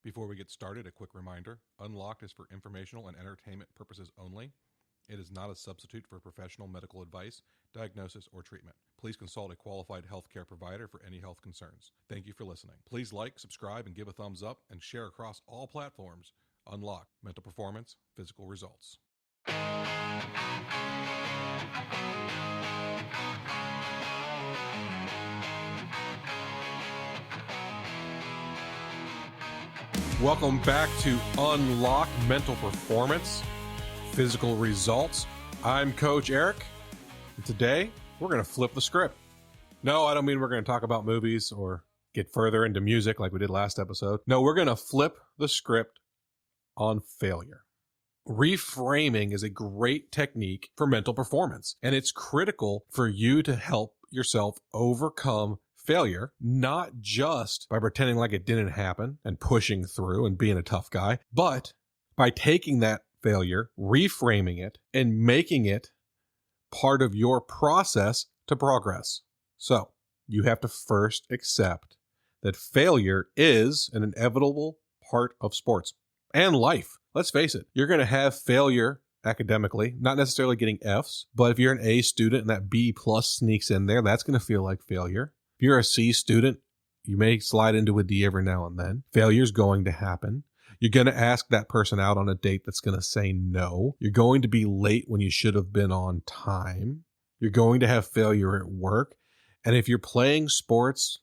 Before we get started, a quick reminder. Unlocked is for informational and entertainment purposes only. It is not a substitute for professional medical advice, diagnosis, or treatment. Please consult a qualified healthcare provider for any health concerns. Thank you for listening. Please like, subscribe, and give a thumbs up, and share across all platforms. Unlocked. Mental performance, physical results. Welcome back to Unlock Mental Performance, Physical Results. I'm Coach Eric, and today we're going to flip the script. No, I don't mean we're going to talk about movies or get further into music like we did last episode. No, we're going to flip the script on failure. Reframing is a great technique for mental performance, and it's critical for you to help yourself overcome failure, not just by pretending like it didn't happen and pushing through and being a tough guy, but by taking that failure, reframing it, and making it part of your process to progress. So you have to first accept that failure is an inevitable part of sports and life. Let's face it, you're going to have failure academically, not necessarily getting Fs, but if you're an A student and that B plus sneaks in there, that's going to feel like failure. If you're a C student, you may slide into a D every now and then. Failure's going to happen. You're going to ask that person out on a date that's going to say no. You're going to be late when you should have been on time. You're going to have failure at work. And if you're playing sports,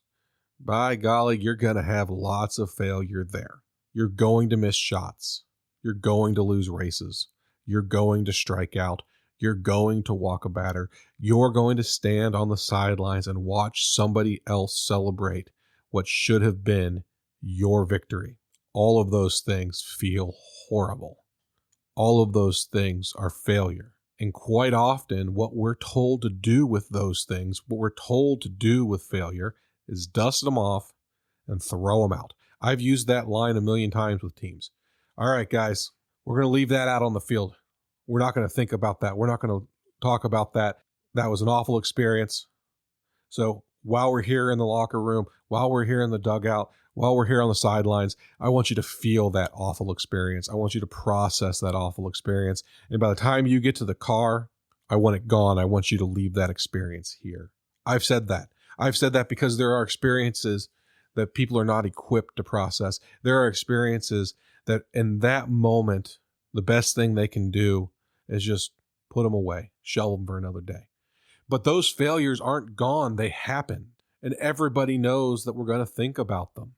by golly, you're going to have lots of failure there. You're going to miss shots. You're going to lose races. You're going to strike out. You're going to walk a batter. You're going to stand on the sidelines and watch somebody else celebrate what should have been your victory. All of those things feel horrible. All of those things are failure. And quite often, what we're told to do with those things, what we're told to do with failure, is dust them off and throw them out. I've used that line a million times with teams. All right, guys, we're going to leave that out on the field. We're not going to think about that. We're not going to talk about that. That was an awful experience. So while we're here in the locker room, while we're here in the dugout, while we're here on the sidelines, I want you to feel that awful experience. I want you to process that awful experience. And by the time you get to the car, I want it gone. I want you to leave that experience here. I've said that. I've said that because there are experiences that people are not equipped to process. There are experiences that in that moment, the best thing they can do is just put them away, shelve them for another day. But those failures aren't gone. They happened. And everybody knows that we're going to think about them.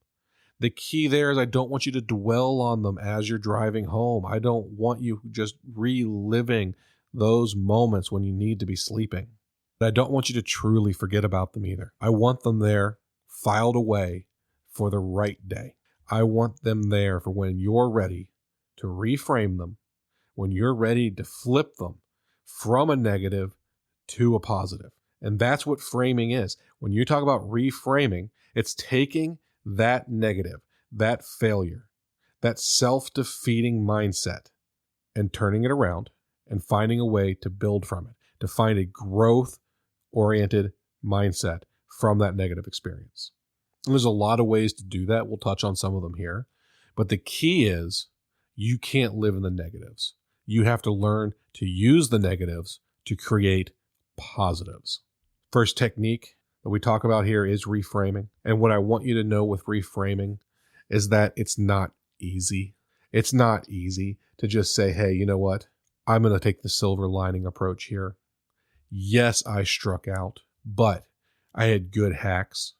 The key there is I don't want you to dwell on them as you're driving home. I don't want you just reliving those moments when you need to be sleeping. But I don't want you to truly forget about them either. I want them there, filed away for the right day. I want them there for when you're ready to reframe them, when you're ready to flip them from a negative to a positive. And that's what framing is. When you talk about reframing, it's taking that negative, that failure, that self-defeating mindset, and turning it around and finding a way to build from it, to find a growth-oriented mindset from that negative experience. And there's a lot of ways to do that. We'll touch on some of them here. But the key is you can't live in the negatives. You have to learn to use the negatives to create positives. First technique that we talk about here is reframing. And what I want you to know with reframing is that it's not easy. It's not easy to just say, hey, you know what? I'm going to take the silver lining approach here. Yes, I struck out, but I had good hacks.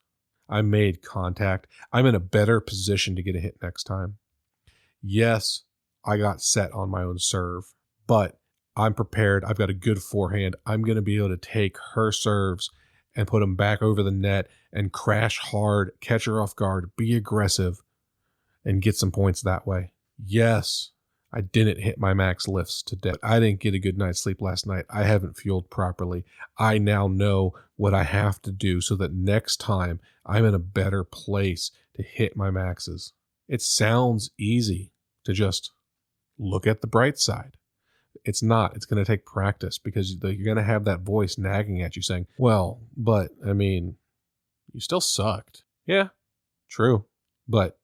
I made contact. I'm in a better position to get a hit next time. Yes, I got set on my own serve, but I'm prepared. I've got a good forehand. I'm going to be able to take her serves and put them back over the net and crash hard, catch her off guard, be aggressive, and get some points that way. Yes, I didn't hit my max lifts today. I didn't get a good night's sleep last night. I haven't fueled properly. I now know what I have to do so that next time I'm in a better place to hit my maxes. It sounds easy to just look at the bright side. It's not. It's going to take practice because you're going to have that voice nagging at you saying, well, but, I mean, you still sucked. Yeah, true. But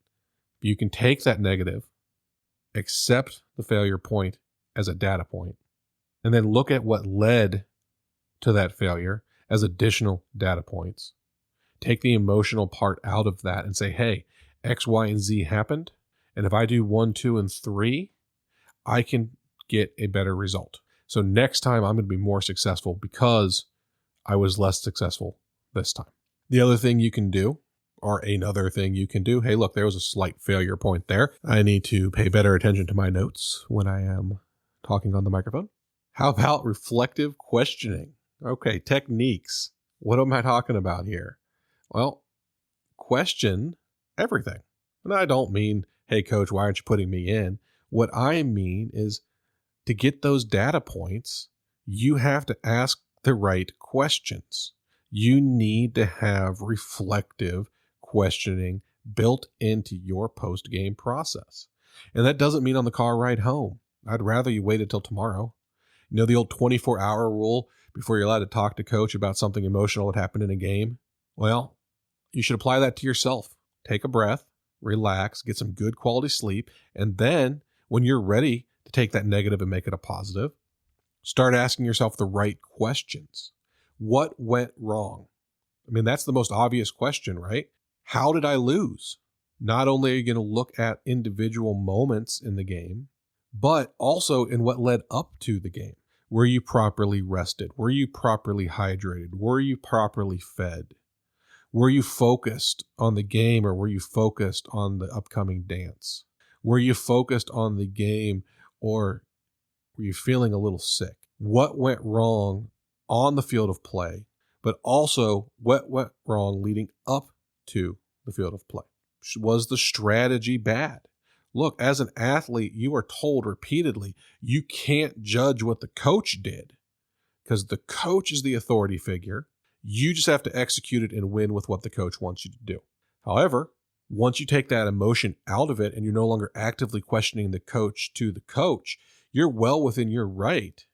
You can take that negative, accept the failure point as a data point, and then look at what led to that failure as additional data points. Take the emotional part out of that and say, hey, X, Y, and Z happened. And if I do 1, 2, and 3, I can get a better result. So next time I'm going to be more successful because I was less successful this time. The other thing you can do, or another thing you can do, hey, look, there was a slight failure point there. I need to pay better attention to my notes when I am talking on the microphone. How about reflective questioning? Okay, techniques. What am I talking about here? Well, question everything. And I don't mean, hey, coach, why aren't you putting me in? What I mean is to get those data points, you have to ask the right questions. You need to have reflective questioning built into your post-game process. And that doesn't mean on the car ride home. I'd rather you wait until tomorrow. You know the old 24-hour rule before you're allowed to talk to coach about something emotional that happened in a game? Well, you should apply that to yourself. Take a breath, relax, get some good quality sleep, and then when you're ready to take that negative and make it a positive, start asking yourself the right questions. What went wrong? I mean, that's the most obvious question, right? How did I lose? Not only are you going to look at individual moments in the game, but also in what led up to the game. Were you properly rested? Were you properly hydrated? Were you properly fed? Were you focused on the game, or were you focused on the upcoming dance? Were you focused on the game, or were you feeling a little sick? What went wrong on the field of play, but also what went wrong leading up to the field of play? Was the strategy bad? Look, as an athlete, you are told repeatedly, you can't judge what the coach did because the coach is the authority figure. You just have to execute it and win with what the coach wants you to do. However, once you take that emotion out of it and you're no longer actively questioning the coach to the coach, you're well within your right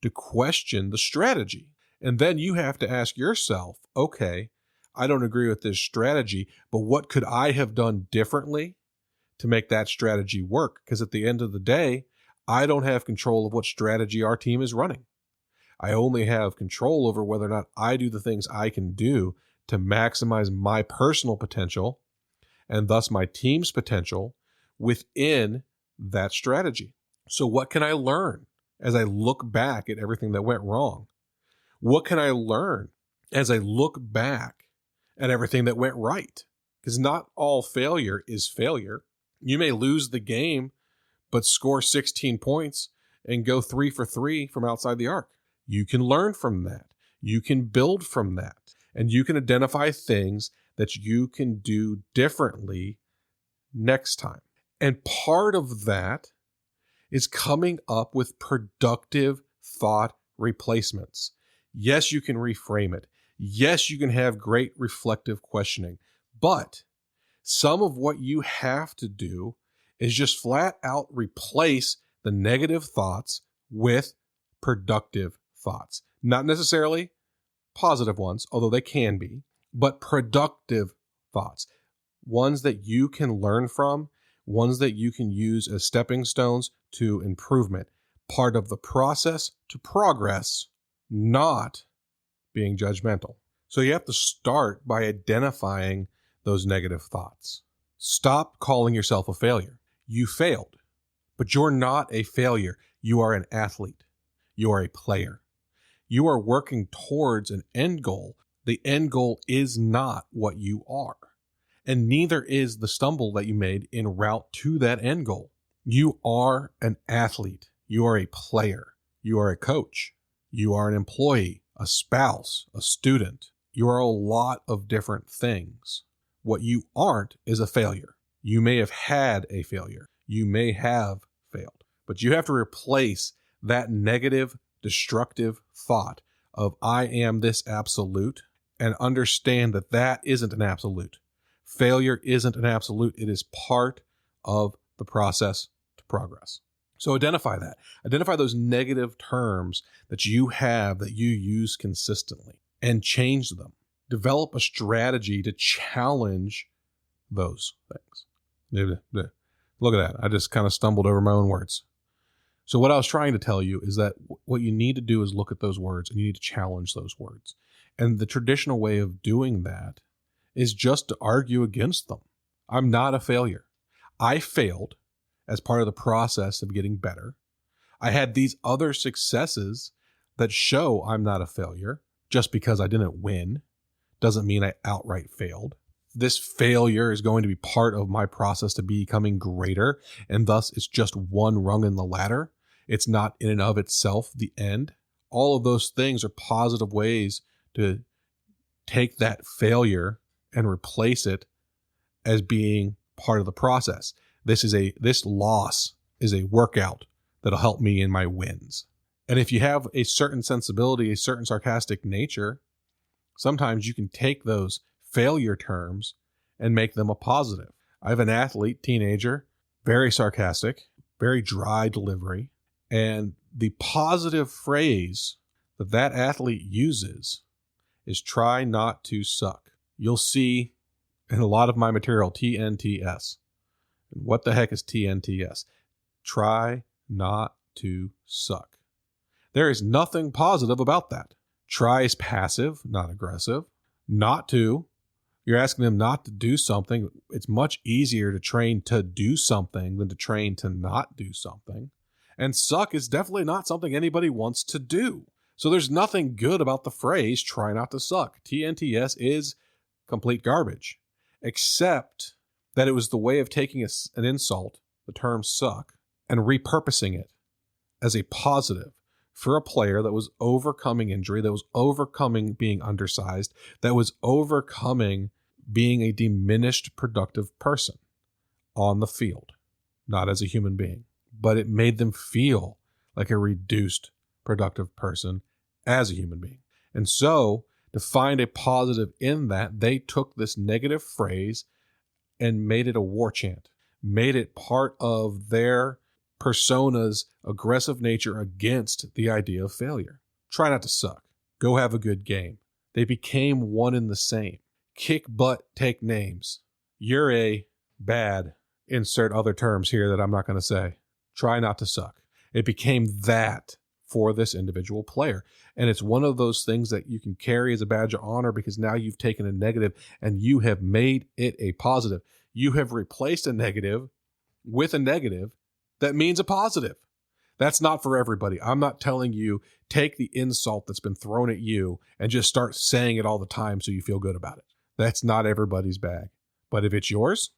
to question the strategy. And then you have to ask yourself, okay, I don't agree with this strategy, but what could I have done differently to make that strategy work? Because at the end of the day, I don't have control of what strategy our team is running. I only have control over whether or not I do the things I can do to maximize my personal potential and thus my team's potential within that strategy. So what can I learn as I look back at everything that went wrong? What can I learn as I look back at everything that went right? Because not all failure is failure. You may lose the game, but score 16 points and go 3 for 3 from outside the arc. You can learn from that. You can build from that. And you can identify things that you can do differently next time. And part of that is coming up with productive thought replacements. Yes, you can reframe it. Yes, you can have great reflective questioning. But some of what you have to do is just flat out replace the negative thoughts with productive thoughts. Not necessarily positive ones, although they can be, but productive thoughts. Ones that you can learn from, ones that you can use as stepping stones to improvement. Part of the process to progress, not being judgmental. So you have to start by identifying those negative thoughts. Stop calling yourself a failure. You failed, but you're not a failure. You are an athlete. You are a player. You are working towards an end goal. The end goal is not what you are, and neither is the stumble that you made en route to that end goal. You are an athlete. You are a player. You are a coach. You are an employee, a spouse, a student. You are a lot of different things. What you aren't is a failure. You may have had a failure. You may have failed, but you have to replace that negative, destructive thought of I am this absolute and understand that that isn't an absolute. Failure isn't an absolute. It is part of the process to progress. So identify that. Identify those negative terms that you have that you use consistently and change them. Develop a strategy to challenge those things. Look at that. I just kind of stumbled over my own words. So what I was trying to tell you is that what you need to do is look at those words and you need to challenge those words. And the traditional way of doing that is just to argue against them. I'm not a failure. I failed as part of the process of getting better. I had these other successes that show I'm not a failure. Just because I didn't win doesn't mean I outright failed. This failure is going to be part of my process to becoming greater, and thus it's just one rung in the ladder. It's not in and of itself the end. All of those things are positive ways to take that failure and replace it as being part of the process. This loss is a workout that'll help me in my wins. And if you have a certain sensibility, a certain sarcastic nature, sometimes you can take those failure terms and make them a positive. I have an athlete, teenager, very sarcastic, very dry delivery. And the positive phrase that athlete uses is try not to suck. You'll see in a lot of my material, TNTS. And what the heck is TNTS? Try not to suck. There is nothing positive about that. Try is passive, not aggressive. Not to, you're asking them not to do something. It's much easier to train to do something than to train to not do something. And suck is definitely not something anybody wants to do. So there's nothing good about the phrase try not to suck. TNTS is complete garbage, except that it was the way of taking an insult, the term suck, and repurposing it as a positive for a player that was overcoming injury, that was overcoming being undersized, that was overcoming being a diminished productive person on the field, not as a human being. But it made them feel like a reduced productive person as a human being. And so to find a positive in that, they took this negative phrase and made it a war chant, made it part of their persona's aggressive nature against the idea of failure. Try not to suck. Go have a good game. They became one and the same. Kick butt, take names. You're a bad, insert other terms here that I'm not going to say. Try not to suck. It became that for this individual player. And it's one of those things that you can carry as a badge of honor because now you've taken a negative and you have made it a positive. You have replaced a negative with a negative that means a positive. That's not for everybody. I'm not telling you take the insult that's been thrown at you and just start saying it all the time so you feel good about it. That's not everybody's bag. But if it's yours,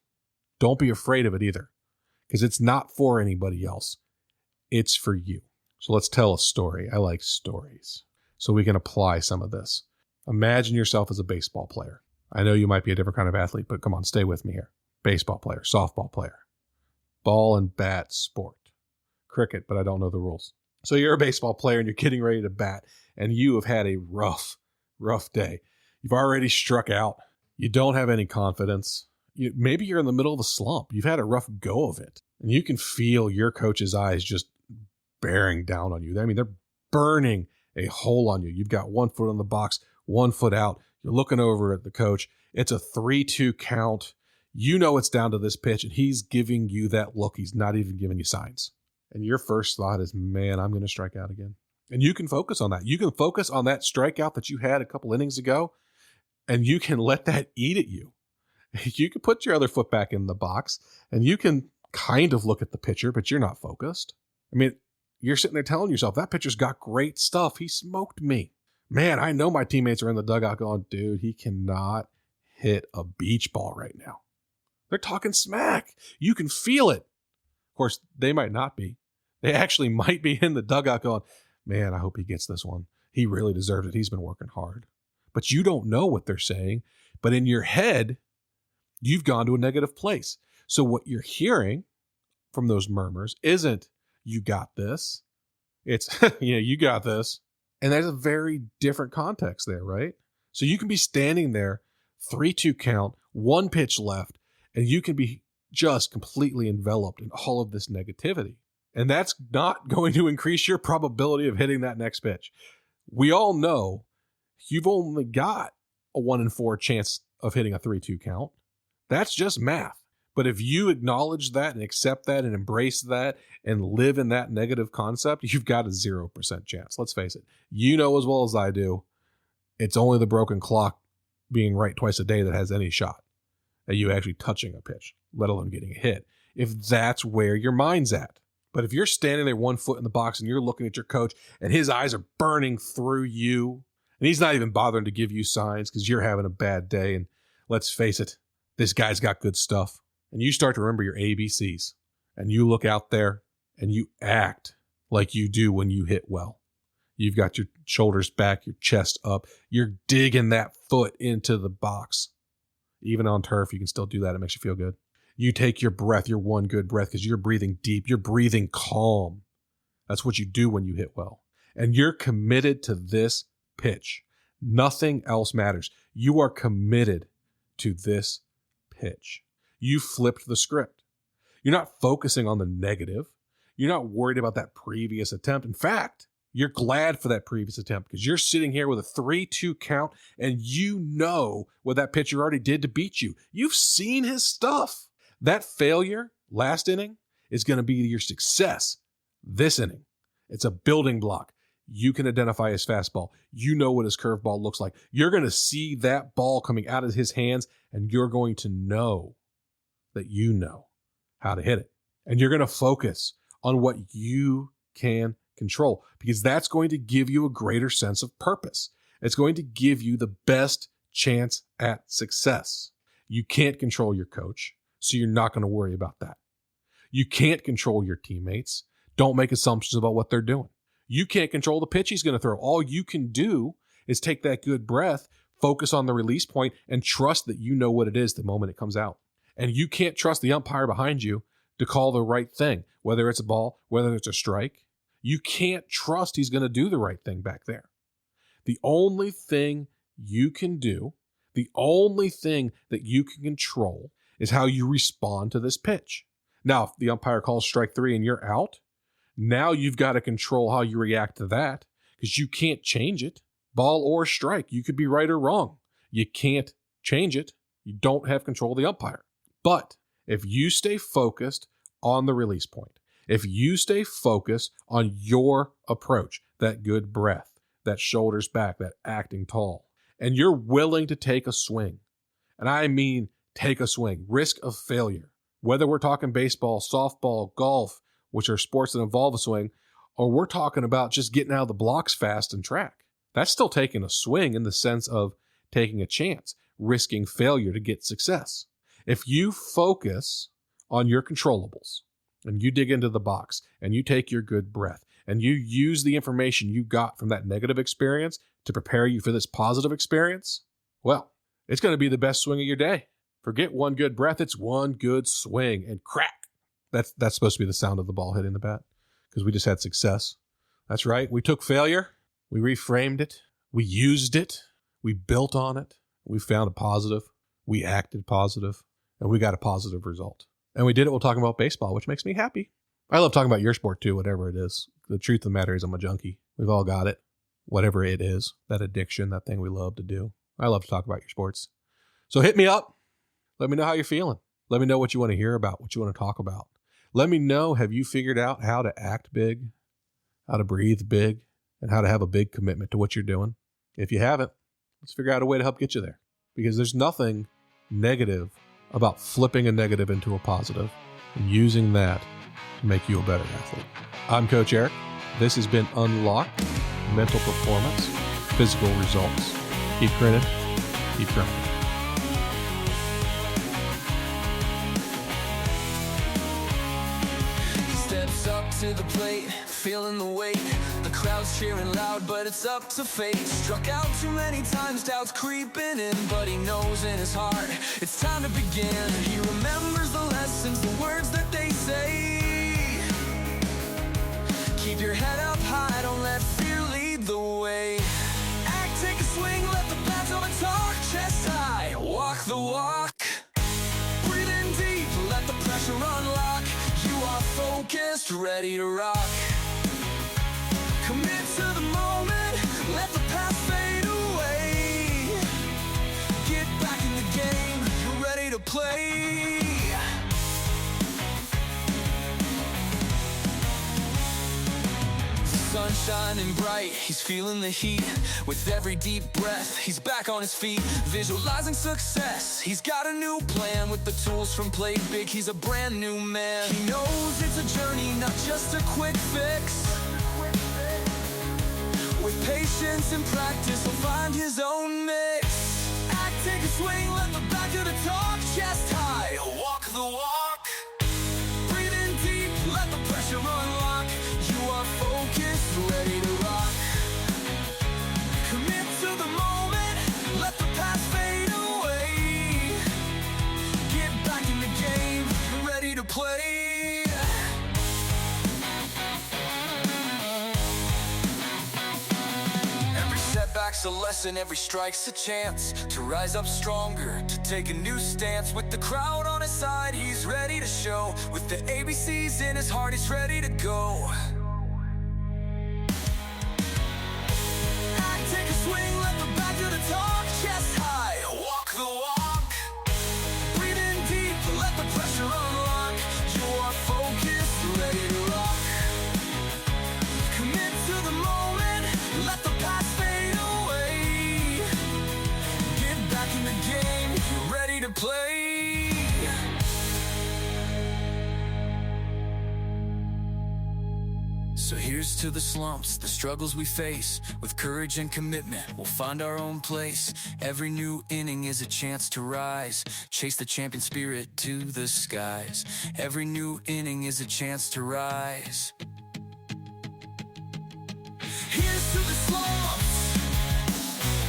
don't be afraid of it either, because it's not for anybody else. It's for you. So let's tell a story. I like stories, so we can apply some of this. Imagine yourself as a baseball player. I know you might be a different kind of athlete, but come on, stay with me here. Baseball player, softball player, ball and bat sport, cricket, but I don't know the rules. So you're a baseball player and you're getting ready to bat, and you have had a rough day. You've already struck out. You don't have any confidence. Maybe you're in the middle of a slump. You've had a rough go of it, and you can feel your coach's eyes just bearing down on you. I mean, they're burning a hole on you. You've got 1 foot on the box, 1 foot out. You're looking over at the coach. It's a 3-2 count. You know it's down to this pitch, and he's giving you that look. He's not even giving you signs. And your first thought is, man, I'm going to strike out again. And you can focus on that. You can focus on that strikeout that you had a couple innings ago, and you can let that eat at you. You can put your other foot back in the box, and you can kind of look at the pitcher, but you're not focused. I mean, you're sitting there telling yourself, that pitcher's got great stuff. He smoked me. Man, I know my teammates are in the dugout going, dude, he cannot hit a beach ball right now. They're talking smack. You can feel it. Of course, they might not be. They actually might be in the dugout going, man, I hope he gets this one. He really deserves it. He's been working hard. But you don't know what they're saying. But in your head, you've gone to a negative place. So what you're hearing from those murmurs isn't, you got this. It's, you got this. And there's a very different context there, right? So you can be standing there, 3-2 count, 1 pitch left, and you can be just completely enveloped in all of this negativity. And that's not going to increase your probability of hitting that next pitch. We all know you've only got a 1 in 4 chance of hitting a 3-2 count. That's just math. But if you acknowledge that and accept that and embrace that and live in that negative concept, you've got a 0% chance. Let's face it. You know as well as I do, it's only the broken clock being right twice a day that has any shot at you actually touching a pitch, let alone getting a hit, if that's where your mind's at. But if you're standing there 1 foot in the box and you're looking at your coach and his eyes are burning through you and he's not even bothering to give you signs because you're having a bad day, and let's face it, this guy's got good stuff, and you start to remember your ABCs and you look out there and you act like you do when you hit well. You've got your shoulders back, your chest up. You're digging that foot into the box. Even on turf, you can still do that. It makes you feel good. You take your breath, your one good breath, because you're breathing deep. You're breathing calm. That's what you do when you hit well. And you're committed to this pitch. Nothing else matters. You are committed to this pitch. You flipped the script. You're not focusing on the negative. You're not worried about that previous attempt. In fact, you're glad for that previous attempt because you're sitting here with a 3-2 count and you know what that pitcher already did to beat you. You've seen his stuff. That failure last inning is going to be your success this inning. It's a building block. You can identify his fastball. You know what his curveball looks like. You're going to see that ball coming out of his hands and you're going to know that you know how to hit it. And you're going to focus on what you can control because that's going to give you a greater sense of purpose. It's going to give you the best chance at success. You can't control your coach, so you're not going to worry about that. You can't control your teammates. Don't make assumptions about what they're doing. You can't control the pitch he's going to throw. All you can do is take that good breath, focus on the release point, and trust that you know what it is the moment it comes out. And you can't trust the umpire behind you to call the right thing, whether it's a ball, whether it's a strike. You can't trust he's going to do the right thing back there. The only thing you can do, the only thing that you can control is how you respond to this pitch. Now, if the umpire calls strike 3 and you're out, now you've got to control how you react to that because you can't change it. Ball or strike, you could be right or wrong. You can't change it. You don't have control of the umpire. But if you stay focused on the release point, if you stay focused on your approach, that good breath, that shoulders back, that acting tall, and you're willing to take a swing, and I mean take a swing, risk of failure, whether we're talking baseball, softball, golf, which are sports that involve a swing, or we're talking about just getting out of the blocks fast and track. That's still taking a swing in the sense of taking a chance, risking failure to get success. If you focus on your controllables and you dig into the box and you take your good breath and you use the information you got from that negative experience to prepare you for this positive experience, well, it's going to be the best swing of your day. Forget one good breath. It's one good swing and crack. That's supposed to be the sound of the ball hitting the bat because we just had success. That's right. We took failure. We reframed it. We used it. We built on it. We found a positive. We acted positive. And we got a positive result. And we did it while talking about baseball, which makes me happy. I love talking about your sport too, whatever it is. The truth of the matter is I'm a junkie. We've all got it. Whatever it is, that addiction, that thing we love to do. I love to talk about your sports. So hit me up. Let me know how you're feeling. Let me know what you want to hear about, what you want to talk about. Let me know, have you figured out how to act big, how to breathe big, and how to have a big commitment to what you're doing? If you haven't, let's figure out a way to help get you there. Because there's nothing negative about flipping a negative into a positive and using that to make you a better athlete. I'm Coach Eric. This has been Unlock Mental Performance, Physical Results. Keep grinning, keep grinding. Steps up to the plate, feeling the weight. The crowd's cheering loud, but it's up to fate. Struck out too many times, doubts creeping in, but he knows in his heart it's time to begin. He remembers the lessons, the words that they say. Keep your head up high, don't let fear lead the way. Act, take a swing, let the baton talk. Chest high, walk the walk. Breathe in deep, let the pressure unlock. You are focused, ready to rock. Commit to the moment, let the past fade away. Get back in the game, you're ready to play. sun shining bright, he's feeling the heat. With every deep breath, he's back on his feet, visualizing success. He's got a new plan with the tools from Play Big. He's a brand new man. He knows it's a journey, not just a quick fix. With patience and practice, he'll find his own mix. Act, take a swing, let the back of the talk. Chest high, walk the walk. Breathe in deep, let the pressure unlock. You are focused, ready to rock. Commit to the moment, let the past fade away. Get back in the game, ready to play. Setback's a lesson, every strike's a chance to rise up stronger, to take a new stance. With the crowd on his side, he's ready to show. With the ABCs in his heart, he's ready to go. Act, take a swing, let the back of the talk. Chest high, walk the walk. Breathe in deep, let the pressure unlock. You are focused, ready to rock. Commit to the moment, let the past fade away. Get back in the game, ready to play. So here's to the slumps, the struggles we face. With courage and commitment, we'll find our own place. Every new inning is a chance to rise. Chase the champion spirit to the skies. Every new inning is a chance to rise. Here's to the slumps,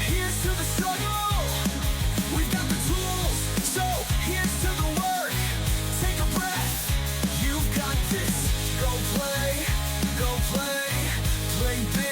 here's to the struggle. We've got the tools, so here's to the work. Take a breath, you've got this. Go play, play big.